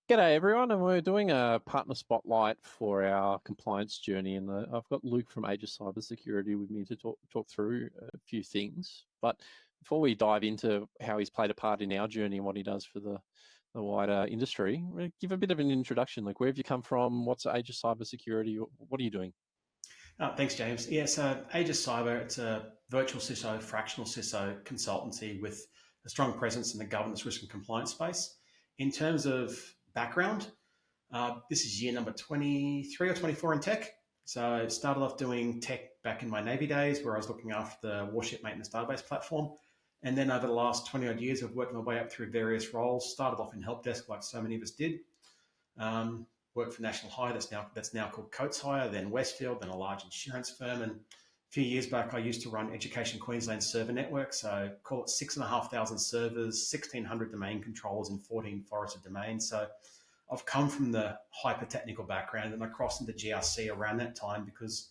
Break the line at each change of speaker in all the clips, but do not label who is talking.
G'day everyone, and we're doing a partner spotlight for our compliance journey. And I've got Luke from Aegis Cybersecurity with me to talk through a few things. But before we dive into how he's played a part in our journey and what he does for the wider industry, we'll give a bit of an introduction. Like, where have you come from? What's Aegis Cybersecurity? What are you doing?
Thanks, James. Yeah, so Aegis Cyber, it's a virtual CISO, fractional CISO consultancy with a strong presence in the governance, risk and compliance space. In terms of background, this is year number 23 or 24 in tech. So I started off doing tech back in my Navy days where I was looking after the warship maintenance database platform. And then over the last 20 odd years, I've worked my way up through various roles, started off in help desk like so many of us did. Worked for National Hire, that's now called Coates Hire, then Westfield, then a large insurance firm. And a few years back, I used to run Education Queensland server network. So call it 6,500 servers, 1,600 domain controllers in 14 forested domains. So I've come from the hyper technical background and I crossed into GRC around that time because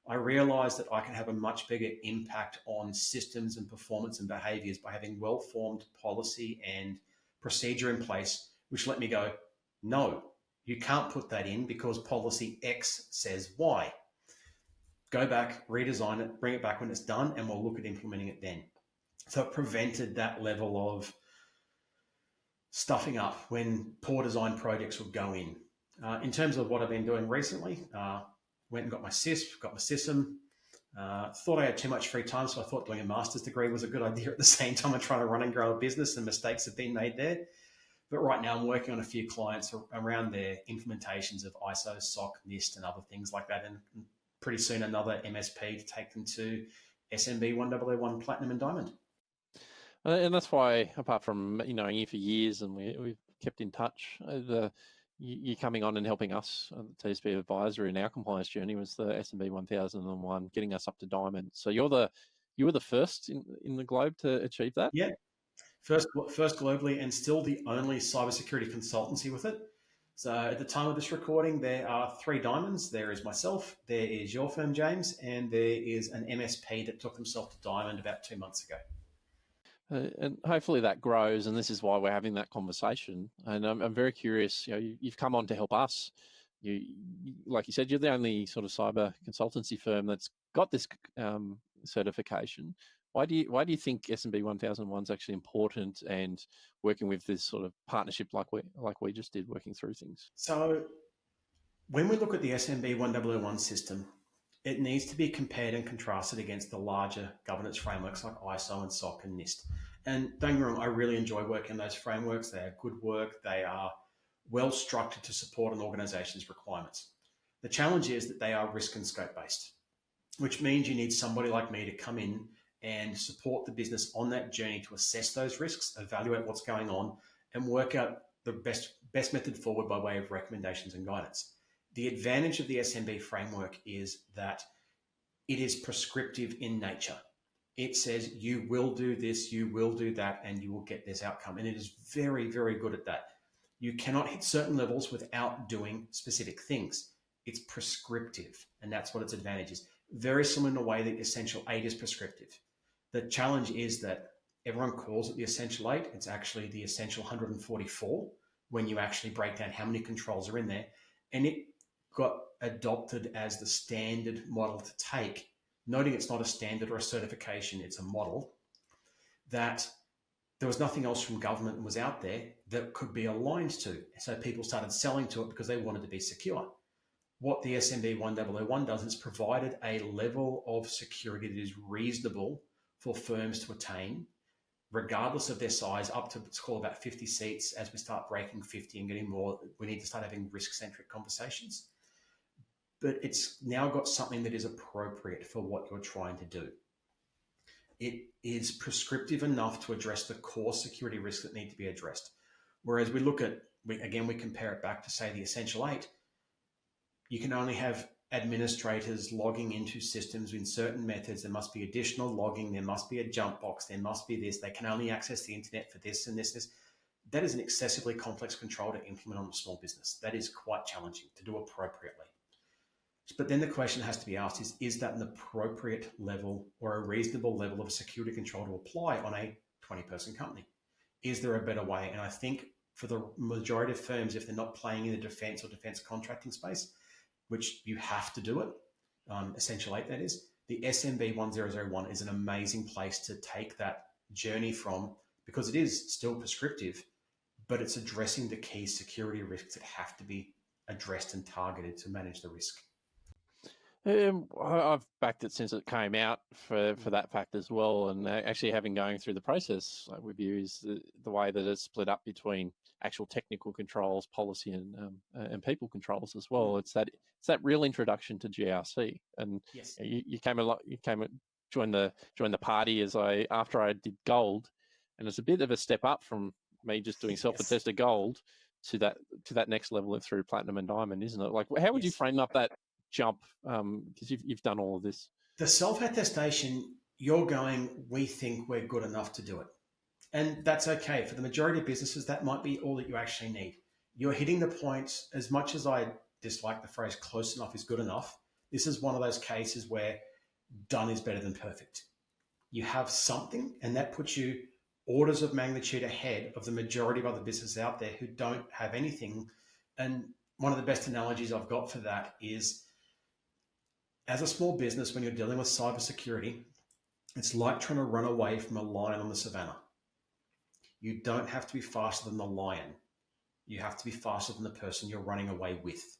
I realized that I can have a much bigger impact on systems and performance and behaviors by having well-formed policy and procedure in place, which let me go, no, you can't put that in because policy X says Y. Go back, redesign it, bring it back when it's done, and we'll look at implementing it then. So it prevented that level of stuffing up when poor design projects would go in. In terms of what I've been doing recently, went and got my CISP, got my SISM. Thought I had too much free time, so I thought doing a master's degree was a good idea at the same time of trying to run and grow a business, and mistakes have been made there. But right now I'm working on a few clients around their implementations of ISO, SOC, NIST and other things like that. And pretty soon another MSP to take them to SMB1001 Platinum and Diamond.
And that's why, apart from knowing you for years and we've kept in touch, you coming on and helping us at TSP Advisory in our compliance journey was the SMB1001, getting us up to Diamond. So you were the first in the globe to achieve that?
Yeah, first globally and still the only cybersecurity consultancy with it. So at the time of this recording, there are 3 diamonds. There is myself, there is your firm, James, and there is an MSP that took themselves to Diamond about 2 months ago.
And hopefully that grows, and this is why we're having that conversation. And I'm very curious. You've come on to help us. Like you said, you're the only sort of cyber consultancy firm that's got this certification. Why do you think SMB 1001 is actually important, and working with this sort of partnership like we just did, working through things?
So when we look at the SMB 1001 system, it needs to be compared and contrasted against the larger governance frameworks like ISO and SOC and NIST. And don't get me wrong, I really enjoy working in those frameworks. They are good work. They are well structured to support an organization's requirements. The challenge is that they are risk and scope based, which means you need somebody like me to come in and support the business on that journey to assess those risks, evaluate what's going on, and work out the best method forward by way of recommendations and guidance. The advantage of the SMB framework is that it is prescriptive in nature. It says you will do this, you will do that, and you will get this outcome. And it is very, very good at that. You cannot hit certain levels without doing specific things. It's prescriptive, and that's what its advantage is. Very similar in the way that Essential 8 is prescriptive. The challenge is that everyone calls it the Essential 8. It's actually the Essential 144 when you actually break down how many controls are in there. And it got adopted as the standard model to take, noting it's not a standard or a certification, it's a model, that there was nothing else from government that was out there that could be aligned to. So people started selling to it because they wanted to be secure. What the SMB 1001 does is provided a level of security that is reasonable for firms to attain, regardless of their size, up to, let's call about 50 seats. As we start breaking 50 and getting more, we need to start having risk-centric conversations. But it's now got something that is appropriate for what you're trying to do. It is prescriptive enough to address the core security risks that need to be addressed. Whereas we compare it back to, say, the Essential 8, you can only have administrators logging into systems in certain methods. There must be additional logging. There must be a jump box. There must be this. They can only access the internet for this and this and this. That is an excessively complex control to implement on a small business. That is quite challenging to do appropriately. But then the question has to be asked is that an appropriate level or a reasonable level of security control to apply on a 20-person company? Is there a better way? And I think for the majority of firms, if they're not playing in the defence or defence contracting space, which you have to do it, Essential 8 that is, the SMB1001 is an amazing place to take that journey from, because it is still prescriptive, but it's addressing the key security risks that have to be addressed and targeted to manage the risk.
I've backed it since it came out for that fact as well, and actually having going through the process with you is the way that it's split up between actual technical controls, policy, and people controls as well. It's that real introduction to GRC, and
yes,
you joined the party after I did gold, and it's a bit of a step up from me just doing self-attested gold to that next level through platinum and diamond, isn't it? Like, how would you frame up that jump, because you've done all of this?
The self-attestation, you're going, we think we're good enough to do it. And that's okay. For the majority of businesses, that might be all that you actually need. You're hitting the point, as much as I dislike the phrase close enough is good enough, this is one of those cases where done is better than perfect. You have something, and that puts you orders of magnitude ahead of the majority of other businesses out there who don't have anything. And one of the best analogies I've got for that is, as a small business, when you're dealing with cybersecurity, it's like trying to run away from a lion on the savannah. You don't have to be faster than the lion. You have to be faster than the person you're running away with.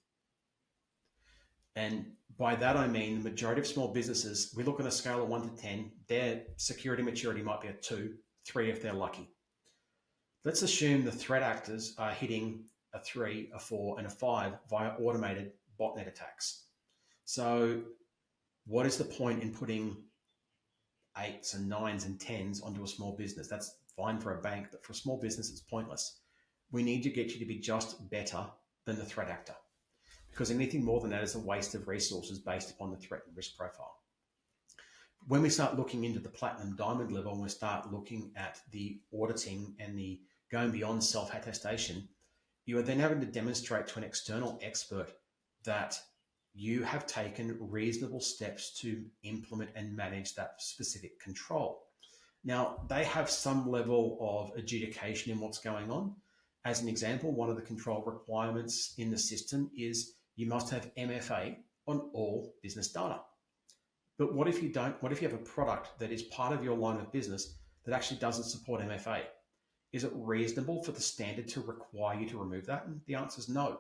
And by that, I mean the majority of small businesses, we look on a scale of 1 to 10, their security maturity might be a 2, 3 if they're lucky. Let's assume the threat actors are hitting a 3, a 4, and a 5 via automated botnet attacks. So what is the point in putting 8s and 9s and 10s onto a small business? That's fine for a bank, but for a small business, it's pointless. We need to get you to be just better than the threat actor, because anything more than that is a waste of resources based upon the threat and risk profile. When we start looking into the platinum diamond level, and we start looking at the auditing and the going beyond self-attestation, you are then having to demonstrate to an external expert that you have taken reasonable steps to implement and manage that specific control. Now, they have some level of adjudication in what's going on. As an example, one of the control requirements in the system is you must have MFA on all business data. But what if you don't? What if you have a product that is part of your line of business that actually doesn't support MFA? Is it reasonable for the standard to require you to remove that? And the answer is no.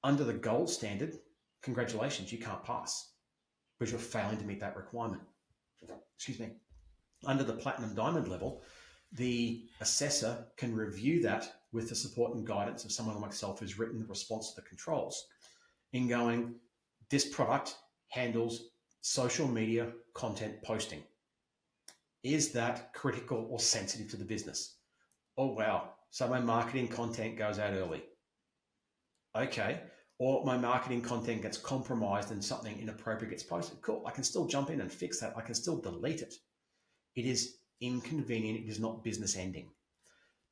Under the gold standard, congratulations, you can't pass because you're failing to meet that requirement. Excuse me. Under the platinum diamond level, the assessor can review that with the support and guidance of someone like myself who's written the response to the controls in going, this product handles social media content posting. Is that critical or sensitive to the business? Oh, wow. So my marketing content goes out early. Okay. Or my marketing content gets compromised and something inappropriate gets posted. Cool. I can still jump in and fix that. I can still delete it. It is inconvenient. It is not business ending.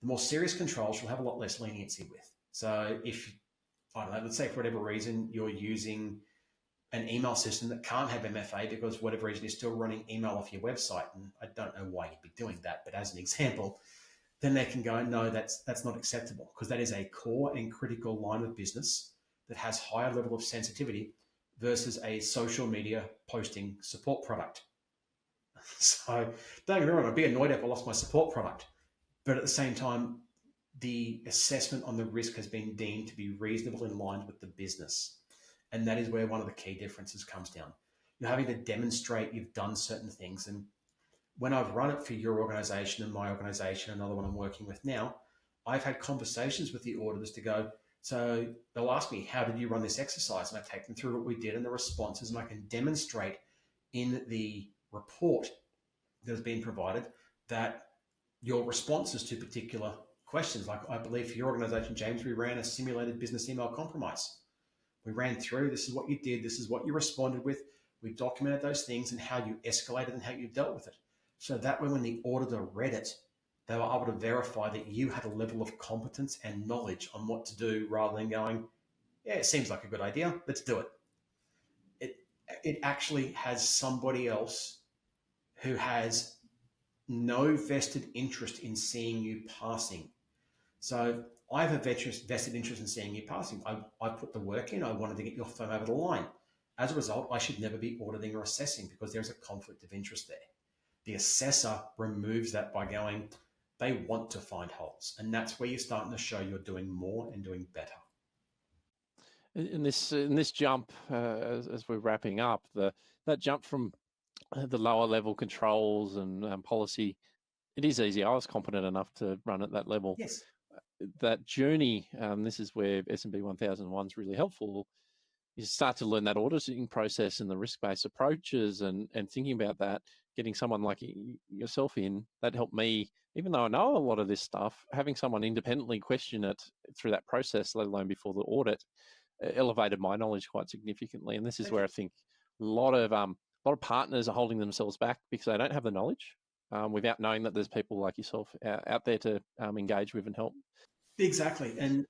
The more serious controls you'll have a lot less leniency with. So if, I don't know, let's say for whatever reason you're using an email system that can't have MFA because whatever reason you're still running email off your website, and I don't know why you'd be doing that, but as an example, then they can go, no, that's not acceptable, because that is a core and critical line of business that has higher level of sensitivity versus a social media posting support product. So don't get me wrong, I'd be annoyed if I lost my support product, but at the same time, the assessment on the risk has been deemed to be reasonable in line with the business. And that is where one of the key differences comes down. You're having to demonstrate you've done certain things. And when I've run it for your organization and my organization, another one I'm working with now, I've had conversations with the auditors to go, so they'll ask me, how did you run this exercise? And I take them through what we did and the responses, and I can demonstrate in the report that has been provided that your responses to particular questions, like I believe for your organization, James, we ran a simulated business email compromise. We ran through, this is what you did, this is what you responded with. We documented those things and how you escalated and how you dealt with it. So that way, when the auditor read it, they were able to verify that you had a level of competence and knowledge on what to do, rather than going, yeah, it seems like a good idea, let's do it. It actually has somebody else who has no vested interest in seeing you passing. So I have a vested interest in seeing you passing. I put the work in. I wanted to get your firm over the line. As a result, I should never be auditing or assessing because there's a conflict of interest there. The assessor removes that by going, they want to find holes. And that's where you're starting to show you're doing more and doing better.
In this jump, as we're wrapping up, that jump from the lower level controls and policy, it is easy. I was competent enough to run at that level.
Yes.
That journey, this is where SMB1001 is really helpful. You start to learn that auditing process and the risk-based approaches and thinking about that, getting someone like yourself in, that helped me, even though I know a lot of this stuff, having someone independently question it through that process, let alone before the audit, elevated my knowledge quite significantly. And this is where I think a lot of partners are holding themselves back because they don't have the knowledge without knowing that there's people like yourself out there to engage with and help.
Exactly. And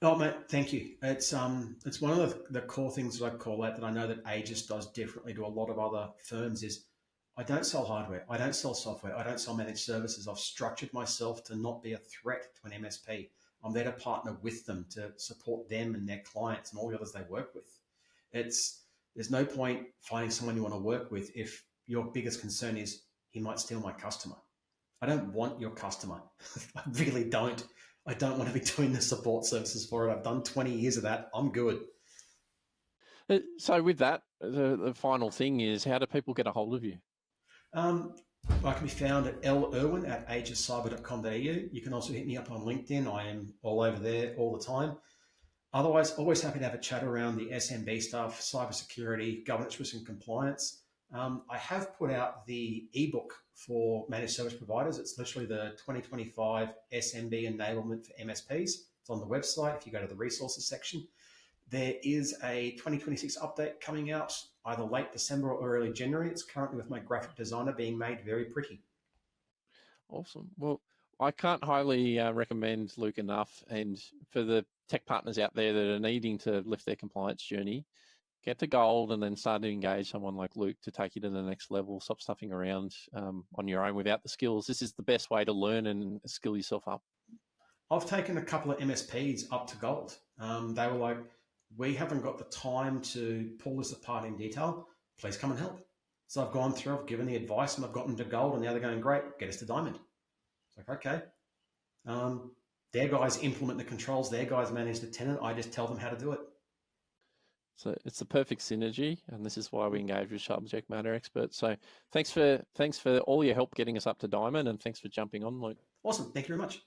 oh, mate, thank you. It's one of the core things that I call out that I know that Aegis does differently to a lot of other firms is I don't sell hardware. I don't sell software. I don't sell managed services. I've structured myself to not be a threat to an MSP. I'm there to partner with them to support them and their clients and all the others they work with. There's no point finding someone you want to work with if your biggest concern is he might steal my customer. I don't want your customer. I really don't. I don't want to be doing the support services for it. I've done 20 years of that. I'm good.
So with that, the final thing is, how do people get a hold of you?
I can be found at lirwin@aegiscyber.com.au. You can also hit me up on LinkedIn. I am all over there all the time. Otherwise, always happy to have a chat around the SMB stuff, cybersecurity, governance, risk and compliance. I have put out the ebook for managed service providers. It's literally the 2025 SMB enablement for MSPs. It's on the website if you go to the resources section. There is a 2026 update coming out either late December or early January. It's currently with my graphic designer being made very pretty.
Awesome. Well, I can't highly recommend Luke enough. And for the tech partners out there that are needing to lift their compliance journey, get to gold and then start to engage someone like Luke to take you to the next level. Stop stuffing around on your own without the skills. This is the best way to learn and skill yourself up.
I've taken a couple of MSPs up to gold. They were like, we haven't got the time to pull this apart in detail. Please come and help. So I've gone through, I've given the advice and I've gotten to gold and now they're going, great, get us to diamond. It's like, okay. Their guys implement the controls. Their guys manage the tenant. I just tell them how to do it.
So it's the perfect synergy, and this is why we engage with subject matter experts. So thanks for all your help getting us up to diamond, and thanks for jumping on, Luke.
Awesome. Thank you very much.